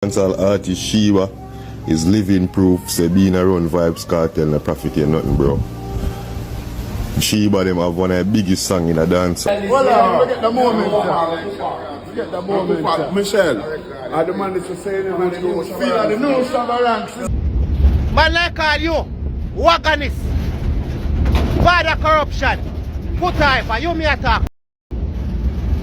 Dancehall artist Sheba is living proof say being around Vybz Kartel and profit ain't nothing, bro. Sheba them have one of the biggest songs in a dance. Well, get the moment, get the moment. Michelle, I demand to say the man who feel like the new ranks. Man like call you, wagonist, father corruption, Foota Hype, you me attack.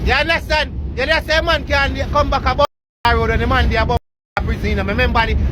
You understand? You understand man can come back about the road and the man there about prison.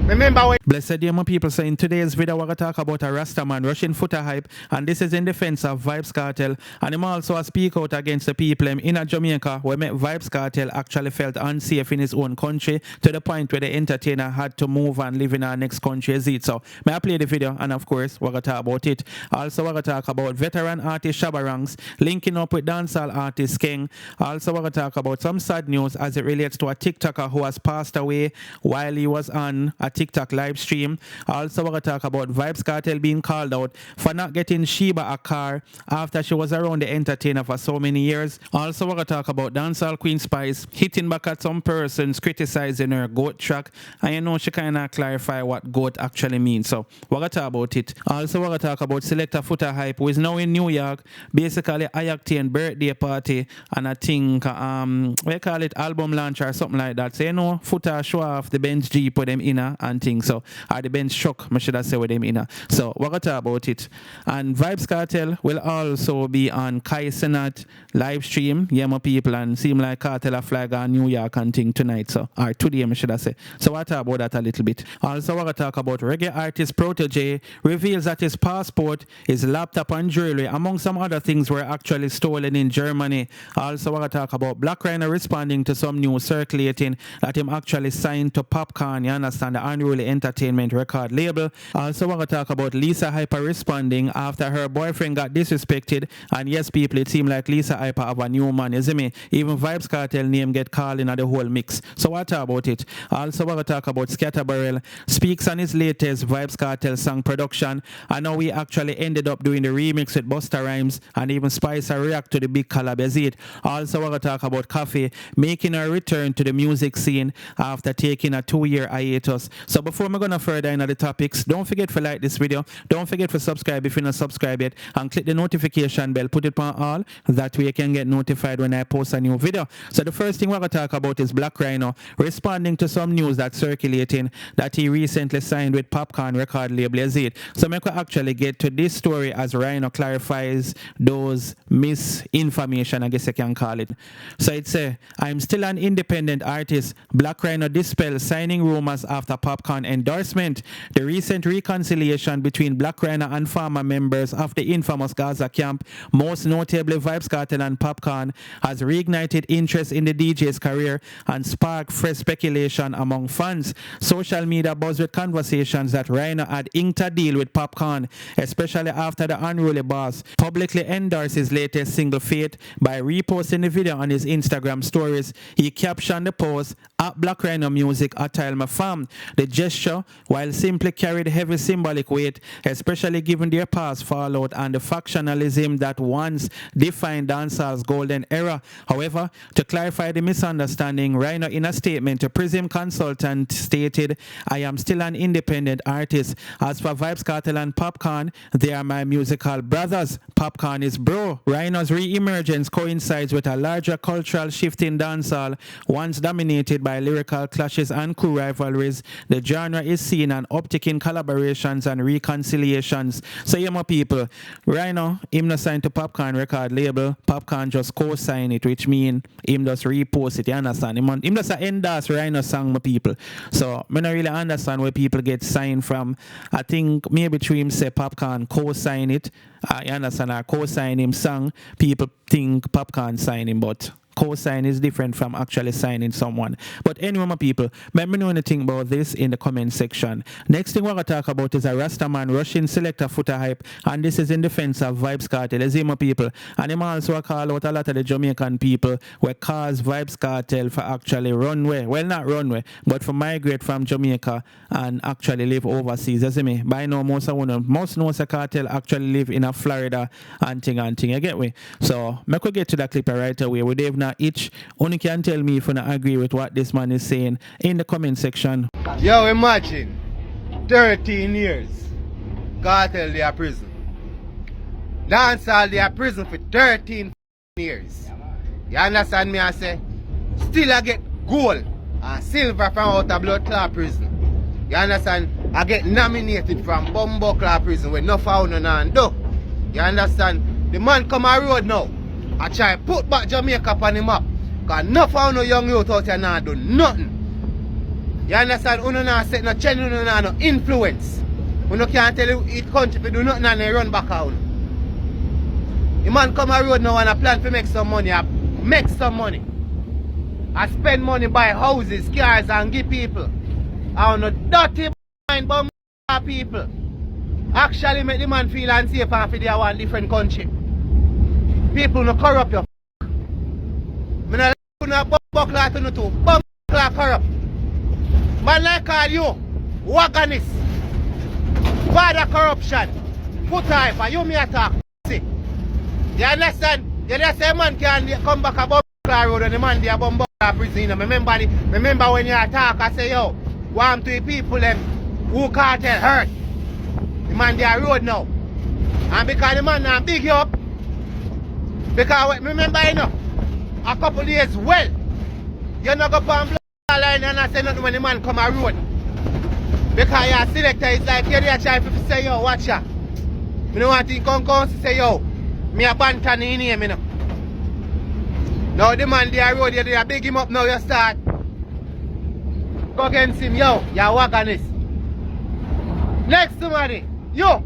Remember when Blessed day, my people. So in today's video, we're going to talk about a Rasta man rushing Foota Hype, and this is in defense of Vybz Kartel. And him also speak out against the people in Jamaica where Vybz Kartel actually felt unsafe in his own country to the point where the entertainer had to move and live in our next country as it. So may I play the video, and of course we're going to talk about it. Also we're going to talk about veteran artist Shabba Ranks linking up with dancehall artist Skeng. Also we're going to talk about some sad news as it relates to a TikToker who has passed away while he was on a TikTok live stream. Also we're going to talk about Vybz Kartel being called out for not getting Sheba a car after she was around the entertainer for so many years. Also we're going to talk about dancehall Queen Spice hitting back at some persons criticizing her goat track, and you know she kind of clarify what goat actually means. So we're going to talk about it. Also we're going to talk about selector Foota Hype, who is now in New York, basically I octane birthday party, and I think we call it album launch or something like that. So you know Foota show off the Benz Jeep with them inner and things. So or the Benz truck, I should have said with them inner. So we're going to talk about it. And Vybz Kartel will also be on Kai Cenat live stream. Yeah, my people, and seem like Kartel a flag on New York and thing tonight. So or today, I should have said. So we'll talk about that a little bit. Also we're going to talk about reggae artist Protoje reveals that his passport, his laptop and jewelry, among some other things, were actually stolen in Germany. Also we're going to talk about Blak Ryno responding to some news circulating that him actually signed to Popcorn, you understand, the unruly entertainment record label. Also we're going to talk about Lisa Hyper responding after her boyfriend got disrespected, and yes people, it seemed like Lisa Hyper have a new man, you see me? Even Vybz Kartel name get called in the whole mix. So we'll talk about it. Also we're going to talk about Scatterbarrel speaks on his latest Vybz Kartel song production, and how we actually ended up doing the remix with Busta Rhymes, and even Spicer react to the big collab as it. Also we're going to talk about Koffee making a return to the music scene after taking a 2-year hiatus. So before we're going to further into the topics, don't forget to like this video, don't forget to subscribe if you're not subscribed yet, and click the notification bell, put it on all, that way you can get notified when I post a new video. So the first thing we're going to talk about is Blak Ryno responding to some news that's circulating that he recently signed with Popcorn record label as it. So we could actually get to this story as Ryno clarifies those misinformation, I guess I can call it. So it says, I'm still an independent artist. Blak Ryno dispels signing rumors after Popcorn endorsement. The recent reconciliation between Blak Ryno and former members of the infamous Gaza camp, most notably Vybz Kartel and Popcorn, has reignited interest in the DJ's career and sparked fresh speculation among fans. Social media buzzed with conversations that Ryno had inked a deal with Popcorn, especially after the unruly boss publicly endorsed his latest single Fate by reposting the video on his Instagram stories. He captioned the post, at Blak Ryno Music attire my fam. The gesture, while simply carried heavy symbolic weight, especially given their past fallout and the factionalism that once defined dancehall's golden era. However, to clarify the misunderstanding, Ryno in a statement to Prism Consultant stated, I am still an independent artist. As for Vybz Kartel and Popcorn, they are my musical brothers. Popcorn is bro. Ryno's re-emergence coincides with a larger cultural shift in dancehall, once dominated by lyrical clashes and crew rivalries. The genre is seeing an uptick in collaborations and reconciliations. So yeah, my people, Ryno, him not signed to Popcorn record label. Popcorn just co-sign it, which mean him just repost it, you understand? Him just endorse Ryno song, my people. So I don't really understand where people get signed from. I think maybe through him say Popcorn co-sign it. You understand? I co-sign him song. People think Popcorn sign him, but co-sign is different from actually signing someone. But anyway, my people, let me know anything about this in the comment section. Next thing we're going to talk about is a Rasta man rushing selector Foota Hype, and this is in defense of Vybz Kartel. Let's see, my people. And him also call out a lot of the Jamaican people where cause Vybz Kartel for actually runway, well not runway, but for migrate from Jamaica and actually live overseas. You see me? By now, most know Kartel actually live in a Florida and thing, you get me? So, I could get to that clip right away. We don't una itch. Only can tell me if you agree with what this man is saying in the comment section. Yo, imagine 13 years. Kartel they are prison. Dancehall they are prison for 13 years. You understand me? I say, still I get gold and silver from out of blood clot prison. You understand? I get nominated from Bumbo Clot prison with no found and do. You understand? The man come a road now. I try put back Jamaica on the map. Cause no found no young youth out here now do nothing. You understand? Uno not set no change, uno not no influence. Uno can't tell you each country to do nothing and they run back out. The man come a road now and I plan to make some money. I make some money. I spend money buy houses, cars and give people. I want no dirty mind bum people. Actually make the man feel unsafe and feel they are one different country. People no corrupt your Me no like bum clot to no too. Bum clot corrupt. Man like call you wagonist. Father corruption. Foota Hype, you me attack. See. You understand? You just say man can come back a bum clot road and the man there bum clot prison. Remember when you attack I say yo, one to the people them who cartel hurt. The man there road now. And because the man now big you up. Because remember you know, a couple days well, you not go on Blak Ryno and I say nothing when the man come a road. Because your selector is like you're there trying to say yo, watch ya. I don't want to come to say yo, me a bantan in here, me know. Now the man there road, you big him up now you start. Go against him, yo, you're wagonist. Next somebody, yo,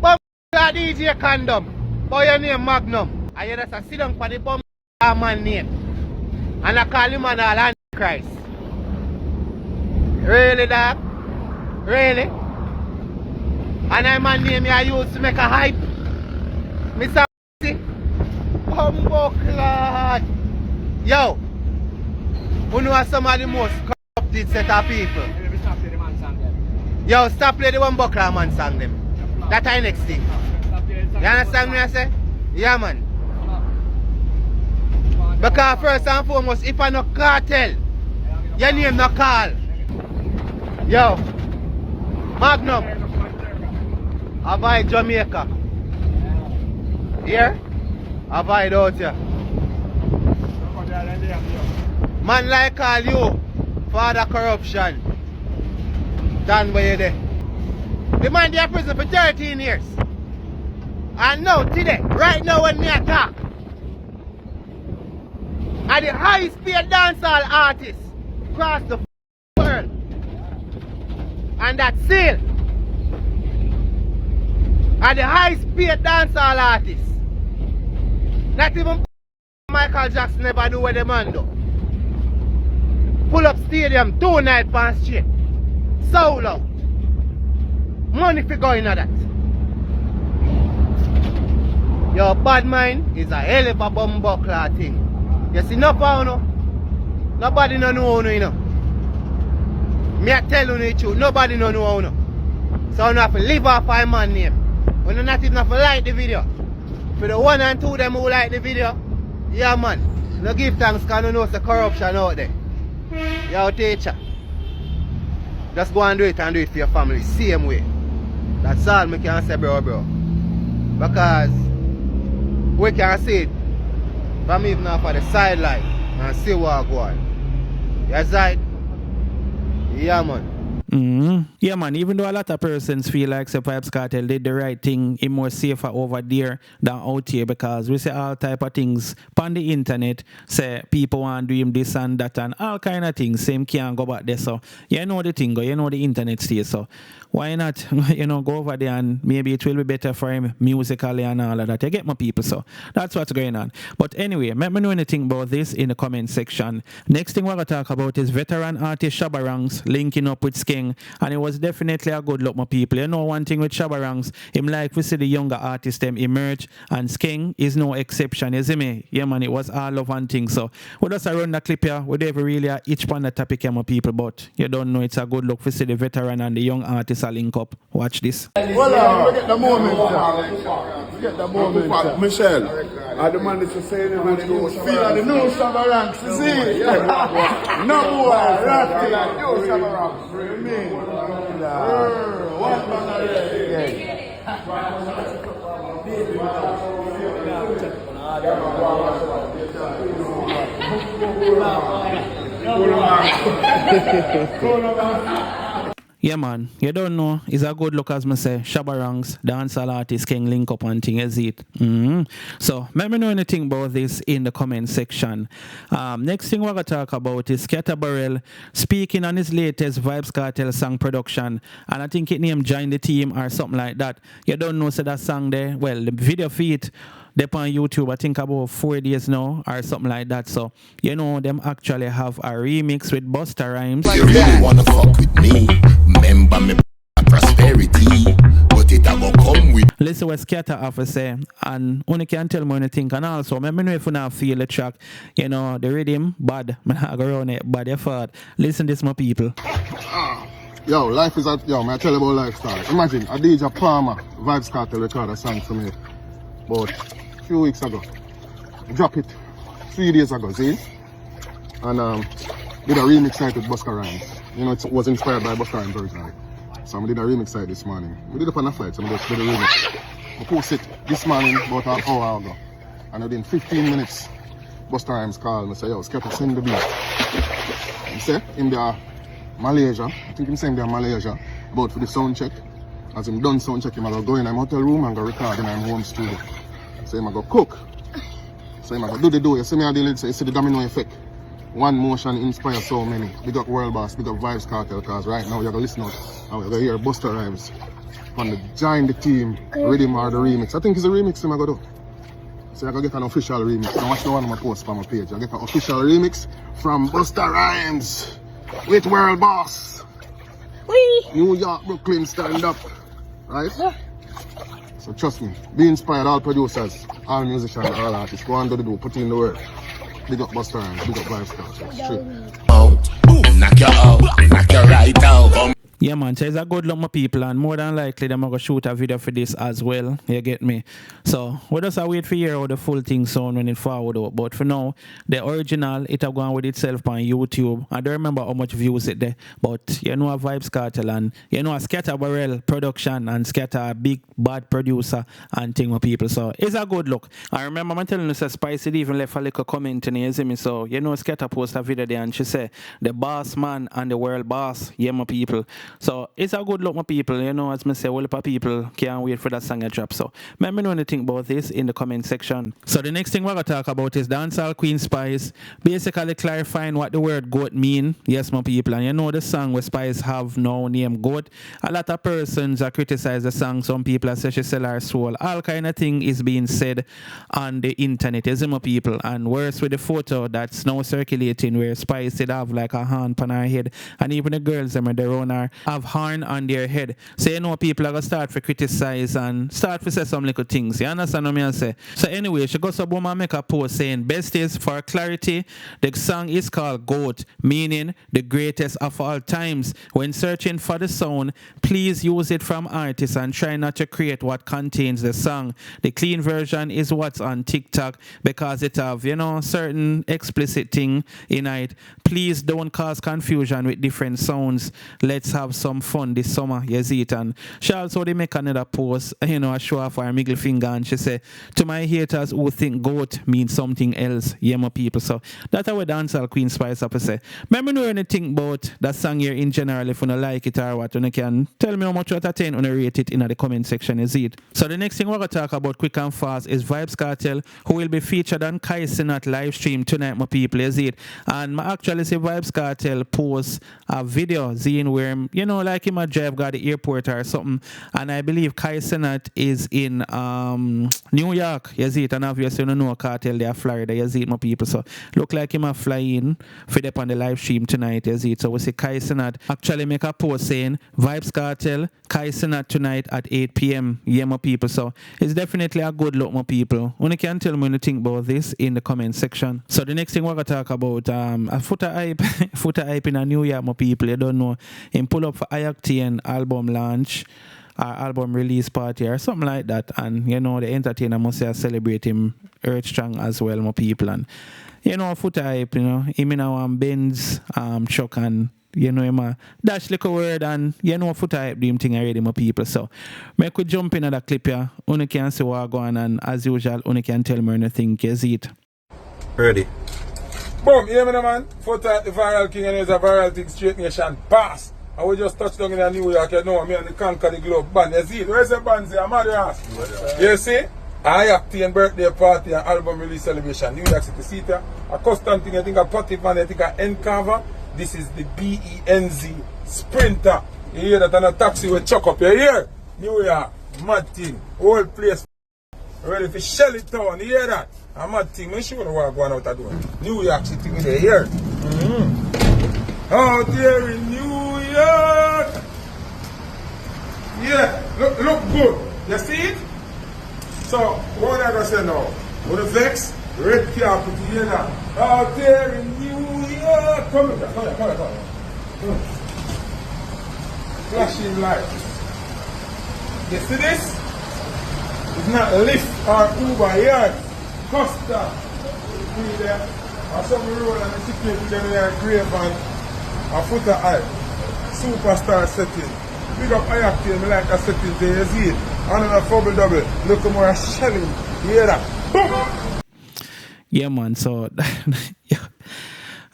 bum DJ Condom, boy your name Magnum. And you just sit down for the bum man name. And I call him an Antichrist. Really dog? Really? And I man name I used to make a hype. Mr. Bumbo Clot. Yo, who know some of the most corrupted set of people? Yo, stop play the Bumbo Clot man song them. That's the next thing. You understand me I say? Yeah man. Because first and foremost, if I no cartel, your name no call. Yo, Magnum, avoid Jamaica. Here? Avoid out here. Man like call you, father corruption. Done by you there. The man there in prison for 13 years. And now, today, right now when me attack, are the highest paid dancehall artists across the world. And that's still are the highest paid dancehall artists. Not even Michael Jackson never do what the man do. Pull up stadium 2 nights per straight. Sold out. Money for going at that. Your bad mind is a hell of a bumbo clot thing. You see, no power, no? Nobody no know you know. Me I tell you the truth, nobody no know you know. So you have to live off my man name. When you not even have to like the video. For the 1 and 2 them who like the video, yeah man, no give thanks because you know the corruption out there. Yo teacher, just go and do it for your family, same way. That's all me can say bro. Because we can see it from even off of the sideline and see what go on. Yes, right? Yeah, man. Yeah, man, even though a lot of persons feel like Vybz Kartel did the right thing, it's more safer over there than out here because we see all type of things on the internet, say people want to do him this and that and all kind of things, same can't go back there. So, you know the thing, you know the internet stays, so why not, go over there and maybe it will be better for him musically and all of that. You get my people, so that's what's going on. But anyway, let me know anything about this in the comment section. Next thing we're going to talk about is veteran artist Shabarangs linking up with Skeng, and it was definitely a good look, my people. You know one thing with Shabarangs, him like we see the younger artists them emerge, and Skeng is no exception, you see me? Yeah man, it was all love and things. So we just run the clip here, we never really each one the topic here, my people, but you don't know it's a good look. We see the veteran and the young artists are link up. Watch this. Well, get the moment. Get the moment. Michelle, the man is saying him and the news feel like the new Shabba ranks, you see? No boy, Rasta like new Shabba ranks. You mean? One man Yeah, man, you don't know. It's a good look, as me say. Shabba ranks, dancehall artist, Skeng link up and thing, is it? So, let me know anything about this in the comment section. Next thing we're going to talk about is Kartel speaking on his latest Vybz Kartel song production. And I think it named Join the Team or something like that. You don't know, so that song there, well, the video feed, they're on YouTube, I think about 4 days now or something like that. So, you know, them actually have a remix with Busta Rhymes. You really wanna fuck with me? Remember me prosperity, but it a go come with. Listen what Scatter have to say, and only can tell me anything. And also, let me know if you not feel the track. You know, the rhythm, bad. I'm not go around it, bad effort. Listen this, my people. Yo, life is at, yo, man, I tell you about lifestyle. Imagine, a DJ Palmer, Vybz Kartel record a song for me about a few weeks ago. Drop it 3 days ago, see? And did a remix night with Busta Rhymes. You know, it was inspired by Busta Rhymes originally. So I did a remix night this morning. We did it on a flight, so I just did a remix. I post it this morning about an hour ago. And within 15 minutes, Busta Rhymes called me and said, yo, Scatter, send the beat. He said, in there, Malaysia, I think him saying there Malaysia, about for the sound check. As him done sound check, him I go in my hotel room and go record in my home studio. So him I go cook. So him I go do. You see me I deal with, so you see the domino effect. One motion inspires so many. Big up World Boss, big up Vybz Kartel, because right now you're going to listen out and we're going to hear Busta Rhymes on the Join the Team rhythm or the remix. I think it's a remix him I go do. So I go get an official remix. Now watch the one on my post on my page. I get an official remix from Busta Rhymes with World Boss. Wee. New York, Brooklyn, stand up. Right? So trust me, be inspired, all producers, all musicians, all artists. Go on do the do, put in the work. Big up Busta Rhymes, big up Vybz Kartel. Straight. Boom, knock you out, knock you right out. Yeah, man, so it's a good luck, my people, and more than likely, they're going to shoot a video for this as well. You get me? So, we just wait for hear how the full thing sound when it forward out. But for now, the original, it have gone with itself on YouTube. I don't remember how much views it there, but you know a Vybz Kartel and you know a Scatter production and Scatter a big bad producer and thing, my people. So, it's a good look. I remember I'm telling you, so Spicy even left a little comment in here, you see me? So, you know, Scatter posted a video there and she said, the boss man and the world boss, yeah, my people. So it's a good look, my people. You know, as I say, all of people can't wait for that song to drop. So let me know anything about this in the comment section. So the next thing we're going to talk about is Dancehall Queen Spice basically clarifying what the word goat mean. Yes, my people. And you know the song where Spice have now named goat. A lot of persons are criticize the song. Some people are saying she sell her soul. All kind of thing is being said on the internet, isn't my people? And worse with the photo that's now circulating where Spice did have like a hand on her head. And even the girls them around her have horn on their head. So you know people are going to start to criticize and start to say some little things. You understand what I say? So anyway, she goes up and make a post saying, besties, for clarity, the song is called GOAT, meaning the greatest of all times. When searching for the sound, please use it from artists and try not to create what contains the song. The clean version is what's on TikTok because it have, you know, certain explicit thing in it. Please don't cause confusion with different sounds. Let's have some fun this summer, you see it. And she also they make another post, you know, a show off her middle finger and she say, to my haters who think goat means something else, yeah, my people. So that's how we Dancehall Queen Spice up to say. Remember know anything about that song here in general, if you don't like it or what, you can tell me how much out of 10 and rate it in the comment section, you see it. So the next thing we're going to talk about quick and fast is Vybz Kartel, who will be featured on Kai Cenat live stream tonight, my people, you see it. And I actually see Vybz Kartel post a video, seeing where, you know, like him a drive got the airport or something, and I believe Kai Cenat is in New York, you see it, and obviously you know Kartel there Florida, you see it, my people. So look like him a fly in for them on the live stream tonight, you see it. So we see Kai Cenat actually make a post saying Vybz Kartel, Kai Cenat tonight at 8 p.m. yeah, my people. So it's definitely a good look, my people. Only can tell me anything about this in the comment section. So the next thing we're gonna talk about a Foota Hype Foota Hype in a New York, my people. You don't know him pull up for IACTN album launch album release party or something like that. And, you know, the entertainer must say celebrate him earth strong as well, my people. And, you know, Foota Hype, you know, him in our Benz, truck and, you know, him a dash little word and, you know, Foota Hype do him thing already, my people. So, I could jump in at that clip here. Unu can see what go on and as usual, Unu can tell me anything, you see it. Ready. Boom, hear me now, man. Foota, the viral king, and there's a viral thing, straight nation, pass. And we just touched down in New York, you know, me and the Conquer the Globe band. You see it? Where's the band? I'm at your ass. You see? I acting birthday party and album release celebration. New York City Theater. A custom thing, I think a potty man, I think a end cover. This is the BENZ Sprinter. You hear that on a taxi with chuck up. You hear? New York, mad thing. Whole place ready for shell it down. You hear that? A mad thing. I'm sure what I'm going out of doing. New York City with the here. Out there in New York. Yeah, look good. You see it? So, what am I going to say now? With the vex, red carpet here now. Out there in New York. Come here. Flashing light. You see this? It's not Lyft or Uber here. Costa. See there? Or some road and the security them there grave and a Foota Hype. Superstar setting. Big up Ayaki, me like a setting there, you see it? Another double double. Look more shelling. You hear that? Boom! Yeah, man, so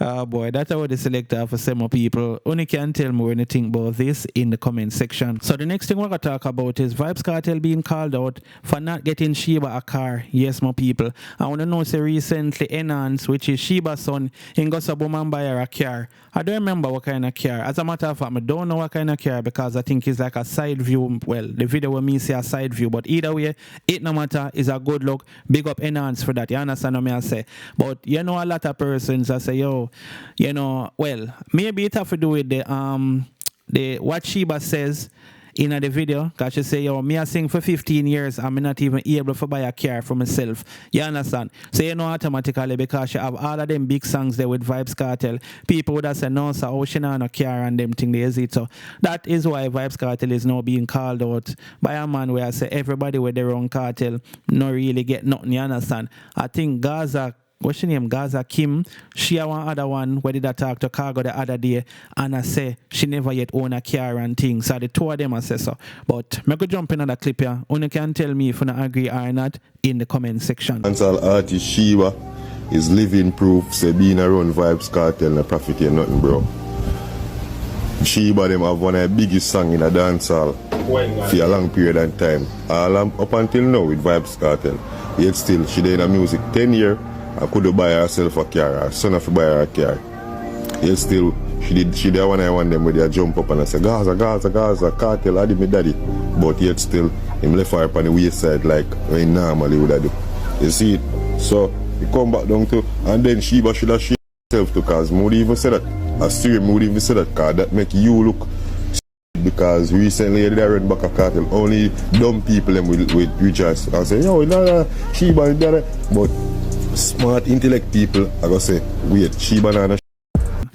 oh boy, that's how the selector for some people. Only can tell me anything about this in the comment section. So the next thing we're going to talk about is Vybz Kartel being called out for not getting Sheba a car. Yes, my people. I want to know, say recently Enhance, which is Sheba's son, he got some woman buy her a car. I don't remember what kind of car. As a matter of fact, I don't know what kind of car because I think it's like a side view. Well, the video with me say a side view, but either way, it no matter, is a good look. Big up Enhance for that. You understand what I say? But you know, a lot of persons I say, yo, you know, well, maybe it have to do with the what Sheba says in the video, because she say, yo, me I sing for 15 years, I'm not even able to buy a car for myself. You understand? So you know automatically because she have all of them big songs there with Vybz Kartel, people would have said, no, sir, oh, she not a car and them thing there is it. So that is why Vybz Kartel is now being called out by a man where I say everybody with their own cartel not really get nothing, you understand? I think Gaza, what's her name? Gaza Kim. She have one other one where did I talk to Cargo the other day and I say she never yet own a car and things. So the two of them I say so. But I could jump in on that clip here. Only can tell me if you not agree or not in the comment section. Dancehall artist Sheba is living proof say being around Vybz Kartel and profit here nothing, bro. Sheba them have one of the biggest song in a dancehall for a long period of time. All up until now with Vybz Kartel. Yet still she did in the music 10 years. I could buy herself a car, her son have to buy her a car. Yet still, she did one I want them with their jump up and I say, Gaza, Kartel, I did me daddy. But yet still, him left her up on the wayside like when normally would I do. You see it? So, he come back down to, and then Sheba should have herself to cause Moody even said that. I see Moody even said that, cause that make you look because recently they read back a Kartel. Only dumb people them with rejoice and say, yo, Sheba and that. But smart intellect people, I gotta say, wait, Sheba and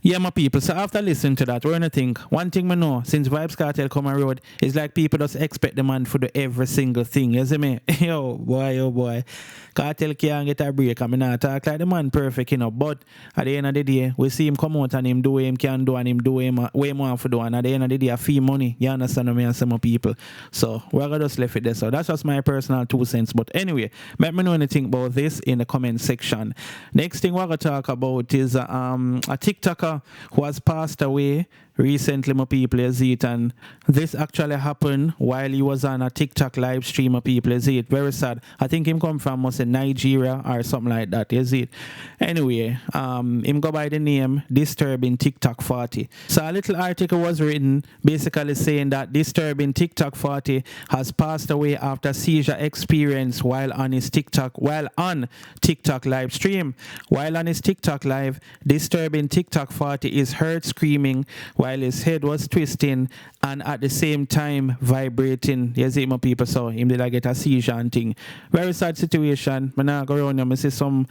Yeah, my people. So after listening to that, we're gonna think one thing we know since Vybz Kartel come on road is like people just expect the man for do every single thing. You see me? Yo, boy, oh boy. Kartel can't get a break. I mean, I talk like the man perfect, you know. But at the end of the day, we see him come out and him do what him can do and him do him way more for do. And at the end of the day, I fee money. You understand what I mean? And some people. So we're gonna just left it there. So that's just my personal 2 cents. But anyway, let me know anything about this in the comment section. Next thing we're gonna talk about is a TikToker who has passed away recently, my people, you see it, and this actually happened while he was on a TikTok live stream, my people, you see it, very sad. I think him come from, must say, Nigeria or something like that, you see it. Anyway, him go by the name Disturbing TikTok 40. So a little article was written basically saying that Disturbing TikTok 40 has passed away after seizure experience while on TikTok live stream. While on his TikTok live, Disturbing TikTok 40 is heard screaming while his head was twisting and at the same time vibrating. You see my people, so him did I get a seizure and thing. Very sad situation. When I go around here, I see some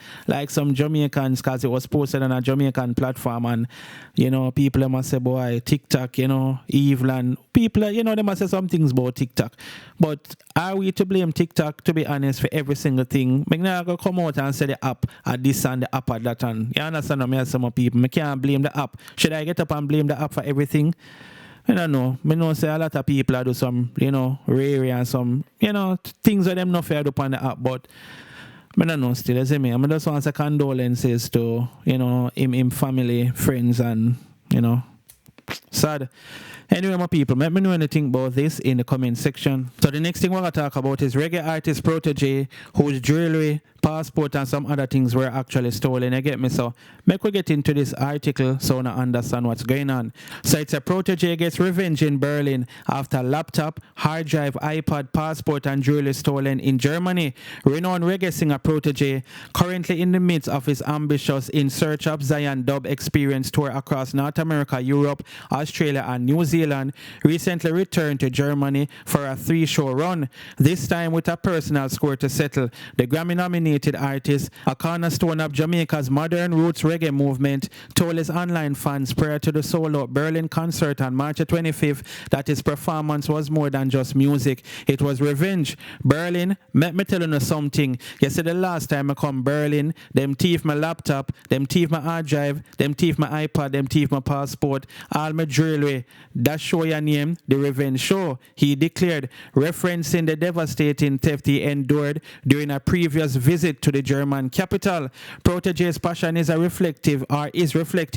Jamaicans, because it was posted on a Jamaican platform, and you know, people them must say, boy, TikTok, you know, evil, and people, you know, they must say some things about TikTok. But are we to blame TikTok, to be honest, for every single thing? I'm not going to come out and say the app at this and the app at that, and you understand what I mean? Some people, I can't blame the app. Should I get up and blame the app for everything? I don't know. I know say a lot of people do some, you know, rare and some, you know, things that them not fair upon the app, but I don't know still, you see me. I just want to say condolences to, you know, him family, friends, and, you know, sad. Anyway, my people, let me know anything about this in the comment section. So the next thing we're going to talk about is reggae artist Protoje, whose jewelry, passport, and some other things were actually stolen. You get me? So make we get into this article so I understand what's going on. So it's a Protoje gets revenge in Berlin after laptop, hard drive, iPad, passport, and jewelry stolen in Germany. Renowned reggae singer Protoje, currently in the midst of his ambitious In Search of Zion dub experience tour across North America, Europe, Australia, and New Zealand, recently returned to Germany for a 3-show run, this time with a personal score to settle. The Grammy-nominated artist, a cornerstone of Jamaica's modern roots reggae movement, told his online fans prior to the solo Berlin concert on March 25th that his performance was more than just music. It was revenge. Berlin, let me tell you something. You see, the last time I come Berlin, them thief my laptop, them thief my hard drive, them thief my iPad, them thief my passport, all my jewelry. That show your name, The Revenge Show, he declared, referencing the devastating theft he endured during a previous visit to the German capital. Protoje's passion is reflective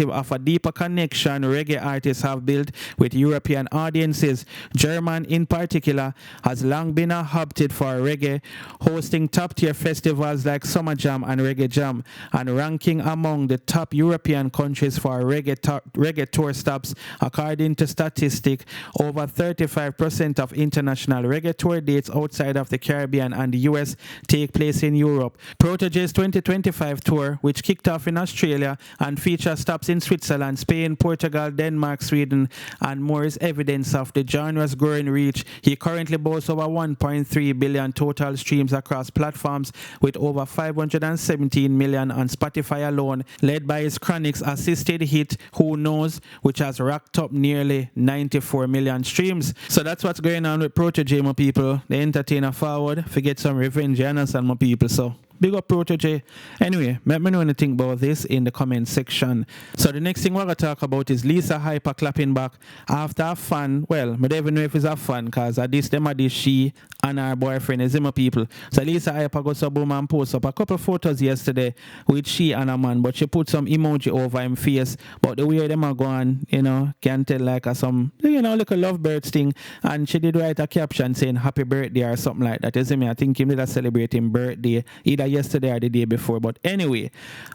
of a deeper connection reggae artists have built with European audiences. German, in particular, has long been a hotbed for reggae, hosting top-tier festivals like Summer Jam and Reggae Jam, and ranking among the top European countries for reggae tour stops. According to statistics, over 35% of international reggae tour dates outside of the Caribbean and the US take place in Europe. Protoje's 2025 tour, which kicked off in Australia and features stops in Switzerland, Spain, Portugal, Denmark, Sweden, and more, is evidence of the genre's growing reach. He currently boasts over 1.3 billion total streams across platforms, with over 517 million on Spotify alone, led by his Chronixx assisted hit Who Knows, which has racked up nearly 94 million streams. So that's what's going on with Protoje, my people. The entertainer forward, forget some revenge, you understand, my people. So big up Protoje. Anyway, let me know anything about this in the comment section. So the next thing we're going to talk about is Lisa Hyper clapping back after a fan. Well, I don't even know if it's a fan, because at this time she and her boyfriend is my people. So Lisa Hyper got some boom and post up a couple photos yesterday with she and a man, but she put some emoji over him face. But the way them are going, you know, can tell like some, you know, like a lovebirds thing. And she did write a caption saying happy birthday or something like that. You see me? I think he did a celebrating birthday either yesterday or the day before. But anyway,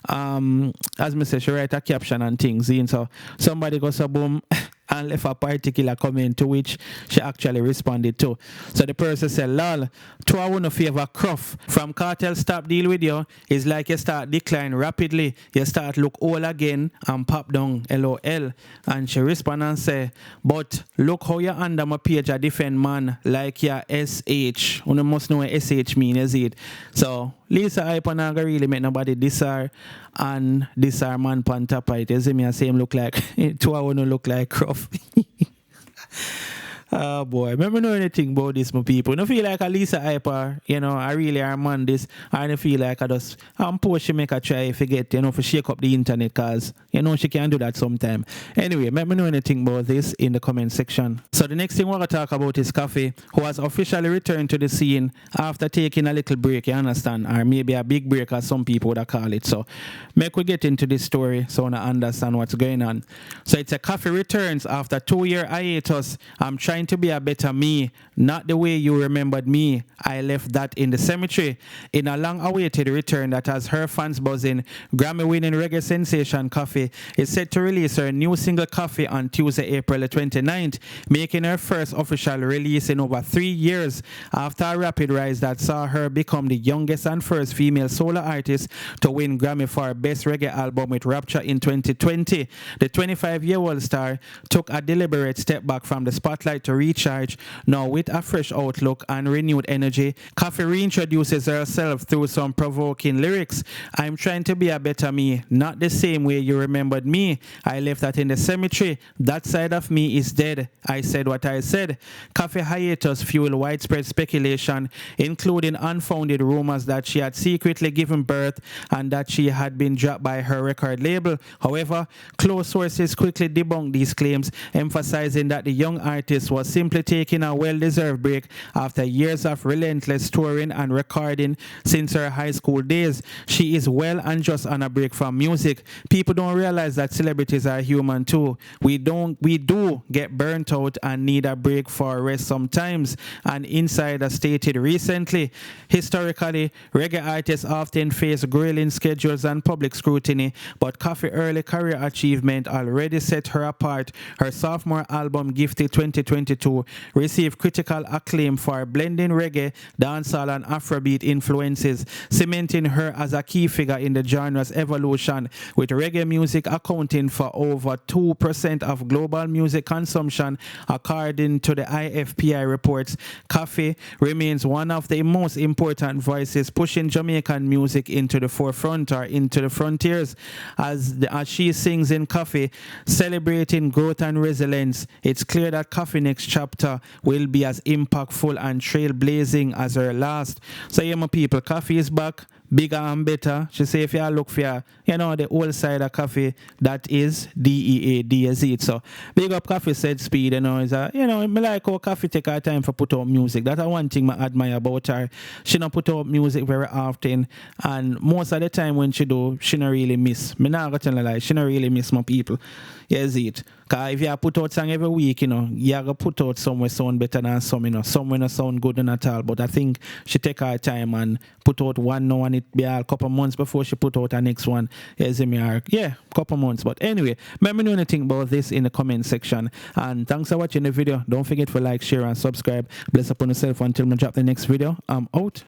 as me say, she write a caption and things. And so somebody goes a boom and left a particular comment to which she actually responded to. So the person said, lol, to I want to favor Croft. From Kartel stop deal with you, it's like you start decline rapidly. You start look old again and pop down, LOL. And she respond and say, but look how you under my page a different man like your SH. You must know what SH mean, is it? So Lisa Hype and really make nobody diss her and diss her man pan top right. You see me, I say him look like, to I want to look like Croft. Oh boy, remember know anything about this, my people? I don't feel like a Lisa Hyper, you know, I really am on this. I don't feel like I just, I'm poor she make a try forget, you know, for shake up the internet, cause, you know, she can do that sometime. Anyway, let me know anything about this in the comment section. So the next thing we're going to talk about is Koffee, who has officially returned to the scene after taking a little break, you understand? Or maybe a big break, as some people would call it. So make we get into this story so I understand what's going on. So it's a Koffee returns after 2-year hiatus. I'm trying to be a better me, not the way you remembered me. I left that in the cemetery. In a long-awaited return that has her fans buzzing, Grammy-winning reggae sensation Koffee is set to release her new single Koffee on Tuesday, April the 29th, making her first official release in over 3 years after a rapid rise that saw her become the youngest and first female solo artist to win Grammy for Best Reggae Album with Rapture in 2020. The 25-year-old star took a deliberate step back from the spotlight to recharge. Now with a fresh outlook and renewed energy, Koffee reintroduces herself through some provoking lyrics. I'm trying to be a better me, not the same way you remembered me. I left that in the cemetery. That side of me is dead. I said what I said. Koffee hiatus fueled widespread speculation, including unfounded rumors that she had secretly given birth and that she had been dropped by her record label. However, close sources quickly debunked these claims, emphasizing that the young artist was simply taking a well-deserved break after years of relentless touring and recording since her high school days. She is well and just on a break from music. People don't realize that celebrities are human too. We do get burnt out and need a break for rest sometimes. An insider stated recently, historically, reggae artists often face grueling schedules and public scrutiny, but Koffee's early career achievement already set her apart. Her sophomore album, Gifted 2022, received critical acclaim for blending reggae, dancehall, and Afrobeat influences, cementing her as a key figure in the genre's evolution, with reggae music accounting for over 2% of global music consumption, according to the IFPI reports. Koffee remains one of the most important voices pushing Jamaican music into the forefront or into the frontiers. As she sings in Koffee, celebrating growth and resilience, it's clear that Koffee's next chapter will be as impactful and trailblazing as her last. So yeah, my people, Koffee is back, bigger and better. She say if you look for, the old side of Koffee, that is DEAD. So big up Koffee said speed, is me like how Koffee take her time for put out music. That's one thing I admire about her. She don't put out music very often, and most of the time when she do, she don't really miss. Me not gonna tell you like she don't really miss my people. Yes, it. Cause if you put out song every week, you gotta put out somewhere sound better than some, somewhere not sound good at all. But I think she take her time and put out one now, and it be a couple months before she put out her next one. Couple months. But anyway, let me know anything about this in the comment section. And thanks for watching the video. Don't forget to like, share, and subscribe. Bless upon yourself until I drop the next video. I'm out.